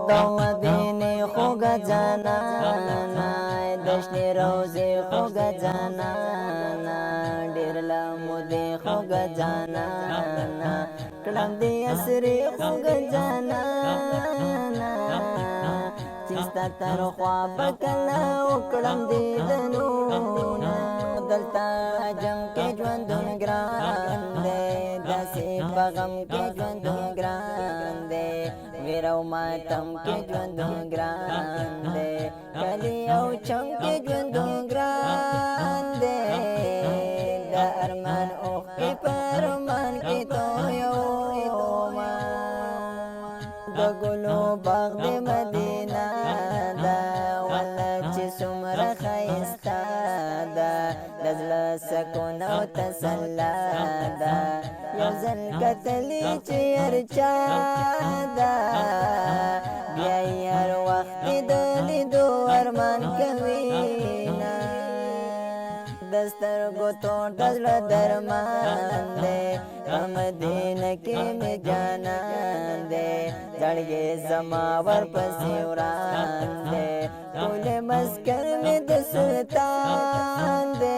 د مدینه خوږه جانانا دشنی روزي خوږه جانانا ډېر لمو دې خوږه جانانا کړم دې اسرې خوږه جانانا چې ستا تر خوا به کله وکړم دیدنونه دلته جنګ کې ژوندون ګران دی داسې په غم کې ژوندون ګران دی ویر او ماتم کې ژوندون ګران دی کلی او چم کې ژوندون ګران دی د ارمان اوښکې په ارمان کې تویومه د ګلو باغ د مدینه ده والله چې څومره ښایسته ده د زړه سکون او تسلا ده یو ځل کتلې چې هر چا ده بیا یې هر وخت د لیدو ارمان کوینه د سترګو تور د زړه درمان دی په مدینه کې مې جانان دی زړګی زما ورپسې وران دی ټول مسکن مې د سلطان دی